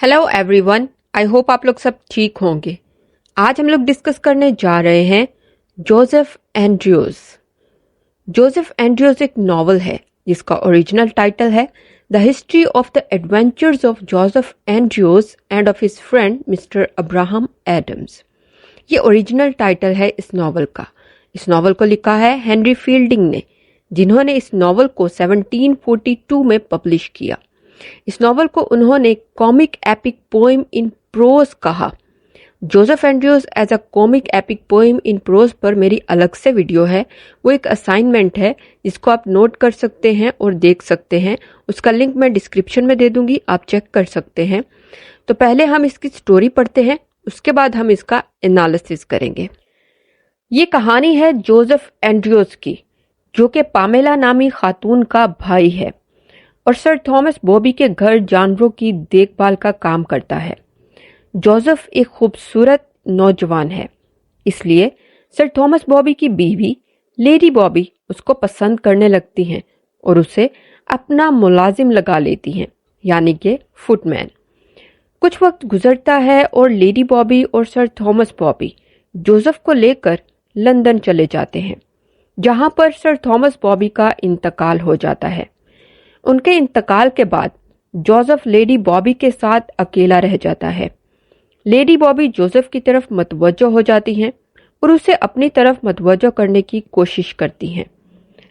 Hello everyone, I hope आप लोग सब ठीक होंगे। आज हम लोग डिस्कस करने जा रहे हैं जोसेफ एंड्रयूज। जोसेफ एंड्रयूज एक नॉवल है जिसका ओरिजिनल टाइटल है the history of the adventures of Joseph Andrews and of his friend mister Abraham Adams. ये ओरिजिनल टाइटल है इस नॉवल का। इस नॉवल को लिखा है हेनरी फील्डिंग ने, जिन्होंने इस नॉवल को 1742 में पब्लिश किया। इस नॉवल को उन्होंने comic epic poem in prose कहा। Joseph Andrews as a comic epic poem in prose पर मेरी अलग से वीडियो है, वो एक असाइनमेंट है जिसको आप नोट कर सकते हैं और देख सकते हैं। उसका लिंक मैं डिस्क्रिप्शन में दे दूंगी, आप चेक कर सकते हैं। तो पहले हम इसकी स्टोरी पढ़ते हैं, उसके बाद हम इसका एनालिसिस करेंगे। ये कहानी है जोसेफ एंड्रयूज की, जो कि पामेला नामी खातून का भाई है और सर थॉमस बॉबी के घर जानवरों की देखभाल का काम करता है। जोसेफ एक खूबसूरत नौजवान है, इसलिए सर थॉमस बॉबी की बीवी लेडी बॉबी उसको पसंद करने लगती हैं और उसे अपना मुलाजिम लगा लेती हैं, यानी कि फुटमैन। कुछ वक्त गुजरता है और लेडी बॉबी और सर थॉमस बॉबी जोसेफ को लेकर लंदन चले जाते हैं, जहां पर सर थॉमस बॉबी का इंतकाल हो जाता है। उनके इंतकाल के बाद जोसेफ लेडी बॉबी के साथ अकेला रह जाता है। लेडी बॉबी जोसेफ की तरफ मतवज्जो हो जाती हैं और उसे अपनी तरफ मतवज्जो करने की कोशिश करती हैं,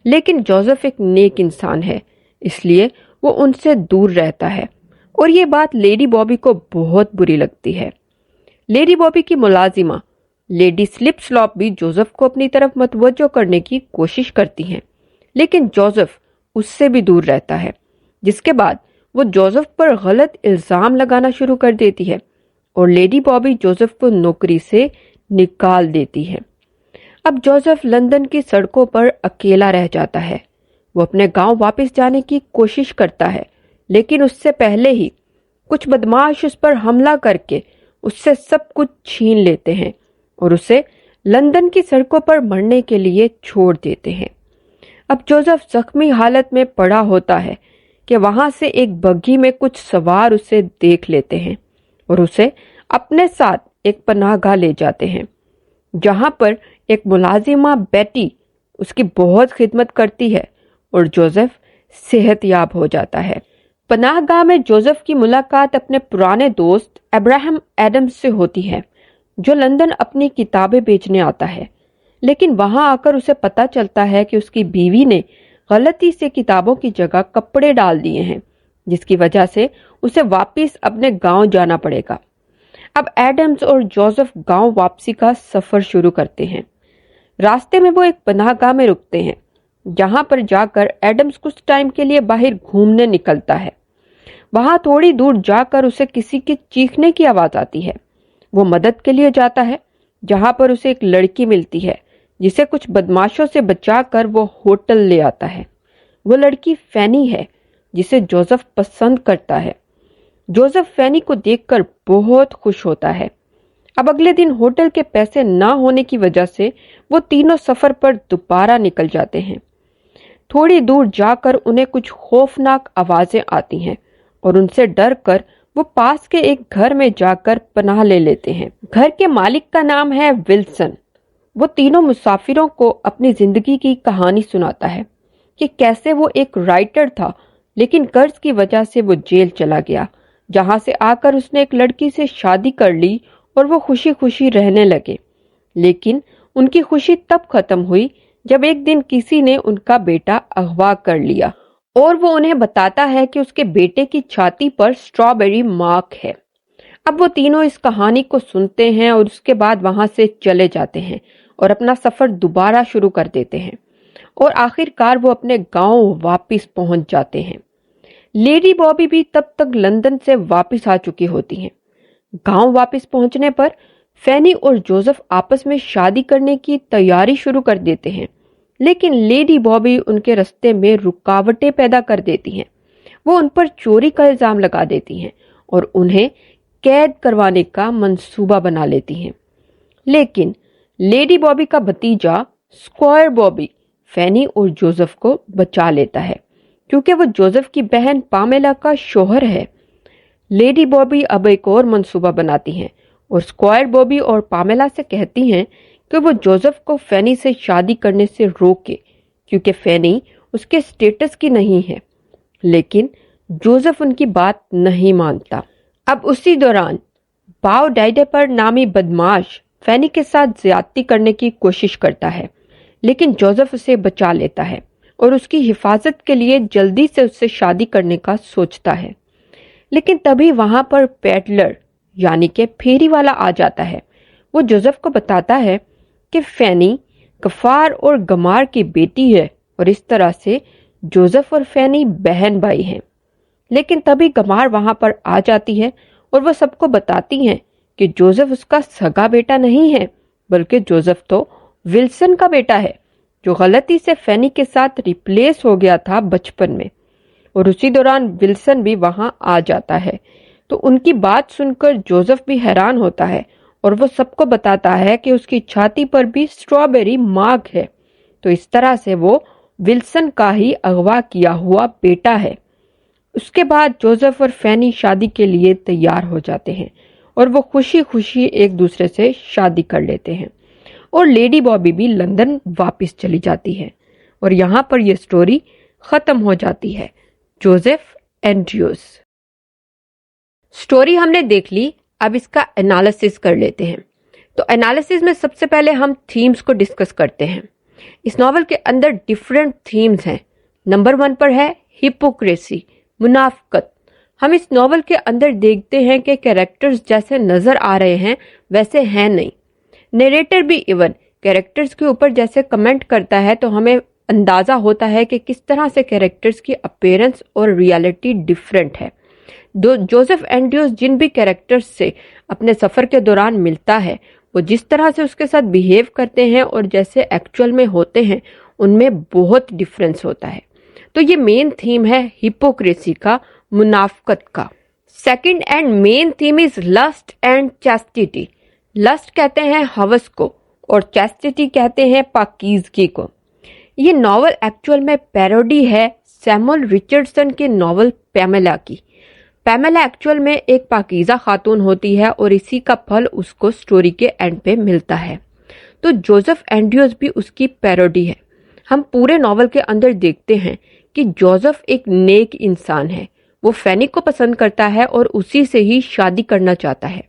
लेकिन जोसेफ एक नेक इंसान है, इसलिए वो उनसे दूर रहता है और ये बात लेडी बॉबी को बहुत बुरी लगती है। लेडी बॉबी की मुलाजिमा लेडी स्लिप स्लॉप भी जोसेफ को अपनी तरफ मतवज्जो करने की कोशिश करती हैं, लेकिन जोसेफ उससे भी दूर रहता है, जिसके बाद वो जोसेफ पर गलत इल्जाम लगाना शुरू कर देती है और लेडी बॉबी जोसेफ को नौकरी से निकाल देती है। अब जोसेफ लंदन की सड़कों पर अकेला रह जाता है। वो अपने गांव वापस जाने की कोशिश करता है, लेकिन उससे पहले ही कुछ बदमाश उस पर हमला करके उससे सब कुछ छीन लेते हैं और उसे लंदन की सड़कों पर मरने के लिए छोड़ देते हैं। अब जोसेफ जख्मी हालत में पड़ा होता है कि वहां से एक बग्घी में कुछ सवार उसे देख लेते हैं और उसे अपने साथ एक पनाहगाह ले जाते हैं, जहां पर एक मुलाजिमा बेटी उसकी बहुत खिदमत करती है और जोसेफ सेहतयाब हो जाता है। पनाहगाह में जोसेफ की मुलाकात अपने पुराने दोस्त अब्राहम एडम्स से होती है, जो लंदन अपनी किताबें बेचने आता है। लेकिन वहां आकर उसे पता चलता है कि उसकी बीवी ने गलती से किताबों की जगह कपड़े डाल दिए हैं, जिसकी वजह से उसे वापस अपने गांव जाना पड़ेगा। अब एडम्स और जोसेफ गांव वापसी का सफर शुरू करते हैं। रास्ते में वो एक पनाहगाह में रुकते हैं, जहां पर जाकर एडम्स कुछ टाइम के लिए बाहर घूमने निकलता है। वहां थोड़ी दूर जाकर उसे किसी के चीखने की आवाज आती है। वो मदद के लिए जाता है, जहां पर उसे एक लड़की मिलती है, जिसे कुछ बदमाशों से बचाकर वो होटल ले आता है। वो लड़की फैनी है, जिसे जोसेफ पसंद करता है। जोसेफ फैनी को देखकर बहुत खुश होता है। अब अगले दिन होटल के पैसे ना होने की वजह से वो तीनों सफर पर दोबारा निकल जाते हैं। थोड़ी दूर जाकर उन्हें कुछ खौफनाक आवाजें आती हैं और उनसे डर कर वो पास के एक घर में जाकर पनाह ले लेते हैं। घर के मालिक का नाम है विल्सन। वो तीनों मुसाफिरों को अपनी जिंदगी की कहानी सुनाता है कि कैसे वो एक राइटर था, लेकिन कर्ज की वजह से वो जेल चला गया, जहां से आकर उसने एक लड़की से शादी कर ली और वो खुशी खुशी रहने लगे। लेकिन उनकी खुशी तब खत्म हुई जब एक दिन किसी ने उनका बेटा अगवा कर लिया और वो उन्हें बताता है कि उसके बेटे की छाती पर स्ट्रॉबेरी मार्क है। अब वो तीनों इस कहानी को सुनते हैं और उसके बाद वहां से चले जाते हैं और अपना सफर दोबारा शुरू कर देते हैं और आखिरकार वो अपने गांव वापस पहुंच जाते हैं। लेडी बॉबी भी तब तक लंदन से वापस आ चुकी होती हैं। गांव वापस पहुंचने पर फैनी और जोसेफ आपस में शादी करने की तैयारी शुरू कर देते हैं, लेकिन लेडी बॉबी उनके रास्ते में रुकावटें पैदा कर देती हैं। वो उन पर चोरी का इल्जाम लगा देती हैं और उन्हें कैद करवाने का मंसूबा बना लेती हैं। लेकिन लेडी बॉबी का भतीजा स्क्वायर बॉबी फैनी और जोसेफ को बचा लेता है, क्योंकि वो जोसेफ की बहन पामेला का शोहर है। लेडी बॉबी अब एक और मंसूबा बनाती हैं और स्क्वायर बॉबी और पामेला से कहती हैं कि वो जोसेफ को फैनी से शादी करने से रोके, क्योंकि फैनी उसके स्टेटस की नहीं है। लेकिन जोसेफ उनकी बात नहीं मानता। अब उसी दौरान बाव डाइडेपर नामी बदमाश फैनी के साथ ज्यादती करने की कोशिश करता है, लेकिन जोसेफ उसे बचा लेता है और उसकी हिफाजत के लिए जल्दी से उससे शादी करने का सोचता है। लेकिन तभी वहां पर पैडलर यानी कि फेरी वाला आ जाता है। वो जोसेफ को बताता है कि फैनी गफार और गमार की बेटी है और इस तरह से जोसेफ और फैनी बहन भाई हैं। लेकिन तभी गमार वहां पर आ जाती है और वो सबको बताती हैं कि जोसेफ उसका सगा बेटा नहीं है, बल्कि जोसेफ तो विल्सन का बेटा है, जो गलती से फैनी के साथ रिप्लेस हो गया था बचपन में। और उसी दौरान विल्सन भी वहां आ जाता है। तो उनकी बात सुनकर जोसेफ भी हैरान होता है और वो सबको बताता है कि उसकी छाती पर भी स्ट्रॉबेरी मार्क है। तो इस तरह से वो विल्सन का ही अगवा किया हुआ बेटा है। उसके बाद जोसेफ और फैनी शादी के लिए तैयार हो जाते हैं और वो खुशी खुशी एक दूसरे से शादी कर लेते हैं और लेडी बॉबी भी लंदन वापस चली जाती है और यहाँ पर यह स्टोरी खत्म हो जाती है। जोसेफ एंड्रयूज स्टोरी हमने देख ली, अब इसका एनालिसिस कर लेते हैं। तो एनालिसिस में सबसे पहले हम थीम्स को डिस्कस करते हैं। इस नॉवल के अंदर डिफरेंट थीम्स हैं। नंबर 1 पर है हिपोक्रेसी, मुनाफकत। हम इस नॉवल के अंदर देखते हैं कि कैरेक्टर्स जैसे नजर आ रहे हैं वैसे हैं नहीं। नरेटर भी इवन कैरेक्टर्स के ऊपर जैसे कमेंट करता है तो हमें अंदाजा होता है कि किस तरह से कैरेक्टर्स की अपीयरेंस और रियलिटी डिफरेंट है। जोसेफ एंड्रयूज जिन भी कैरेक्टर्स से अपने सफर के दौरान मिलता है, वो जिस तरह से उसके साथ बिहेव करते हैं और जैसे एक्चुअल में होते हैं, उनमें बहुत डिफरेंस होता है। तो ये मेन थीम है हिपोक्रेसी का, मुनाफकत का। Second and main theme is lust and chastity. Lust कहते हैं हवस को और चैस्टिटी कहते हैं पाकीज़गी को। ये नॉवल एक्चुअल में पैरोडी है सैमुअल रिचर्डसन के नॉवल पैमेला की। पैमेला एक्चुअल में एक पाकीज़ा खातून होती है और इसी का फल उसको स्टोरी के एंड पे मिलता है। तो जोसेफ एंड्रयूज भी उसकी पैरोडी है। हम पूरे नॉवल के अंदर देखते हैं कि जोसेफ एक नेक इंसान है। वो फैनी को पसंद करता है और उसी से ही शादी करना चाहता है।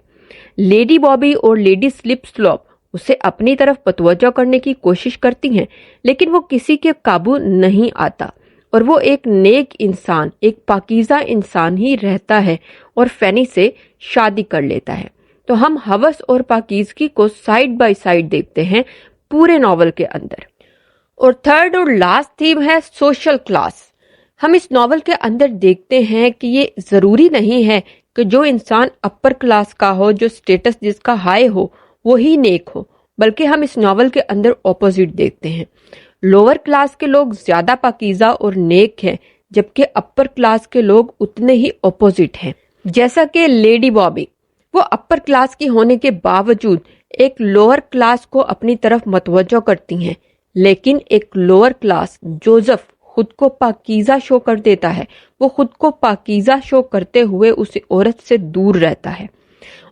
लेडी बॉबी और लेडी स्लिप स्लॉप उसे अपनी तरफ पतवज्जो करने की कोशिश करती हैं, लेकिन वो किसी के काबू नहीं आता और वो एक नेक इंसान, एक पाकीज़ा इंसान ही रहता है और फैनी से शादी कर लेता है। तो हम हवस और पाकीज़गी को साइड बाय साइड देखते हैं पूरे नॉवल के अंदर। और थर्ड और लास्ट थीम है सोशल क्लास। हम इस नॉवल के अंदर देखते हैं कि ये जरूरी नहीं है कि जो इंसान अपर क्लास का हो, जो स्टेटस जिसका हाई हो, वो ही नेक हो, बल्कि हम इस नॉवल के अंदर ऑपोजिट देखते हैं। लोअर क्लास के लोग ज्यादा पाकीज़ा और नेक हैं, जबकि अपर क्लास के लोग उतने ही ऑपोजिट हैं। जैसा कि लेडी बॉबी, वो अपर क्लास की होने के बावजूद एक लोअर क्लास को अपनी तरफ मतवज्जो करती हैं, लेकिन एक लोअर क्लास जोसेफ खुद को पाकीज़ा शो कर देता है। वो खुद को पाकीज़ा शो करते हुए उस औरत से दूर रहता है।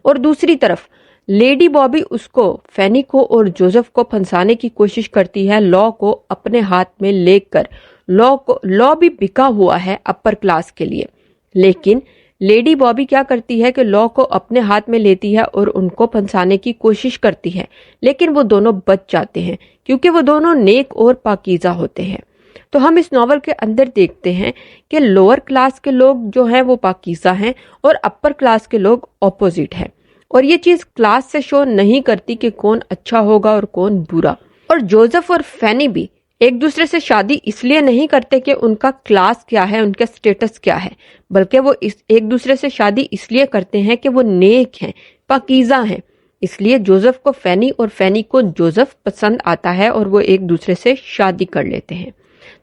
और दूसरी तरफ लेडी बॉबी उसको, फैनी को और जोसेफ को फंसाने की कोशिश करती है, लॉ को अपने हाथ में लेकर। लॉ भी बिका हुआ है अपर क्लास के लिए, लेकिन लेडी बॉबी क्या करती है कि लॉ को अपने हाथ में लेती है और उनको फंसाने की कोशिश करती है, लेकिन वो दोनों बच जाते हैं क्योंकि वो दोनों नेक और पाकीज़ा होते हैं। तो हम इस नॉवल के अंदर देखते हैं कि लोअर क्लास के लोग जो हैं वो पाकीज़ा हैं और अपर क्लास के लोग ऑपोजिट हैं। और ये चीज़ क्लास से शो नहीं करती कि कौन अच्छा होगा और कौन बुरा। और जोसेफ और फैनी भी एक दूसरे से शादी इसलिए नहीं करते कि उनका क्लास क्या है, उनका स्टेटस क्या है, बल्कि वो एक दूसरे से शादी इसलिए करते हैं कि वो नेक हैं, पाकीज़ा हैं। इसलिए जोसेफ को फैनी और फैनी को जोसेफ पसंद आता है और वो एक दूसरे से शादी कर लेते हैं।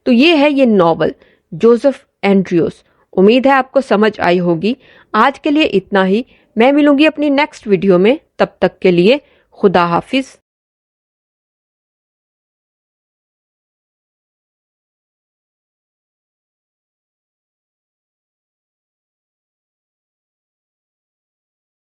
तो ये है ये नॉवल जोसेफ एंड्रयूज। उम्मीद है आपको समझ आई होगी। आज के लिए इतना ही। मैं मिलूंगी अपनी नेक्स्ट वीडियो में। तब तक के लिए खुदा हाफिज।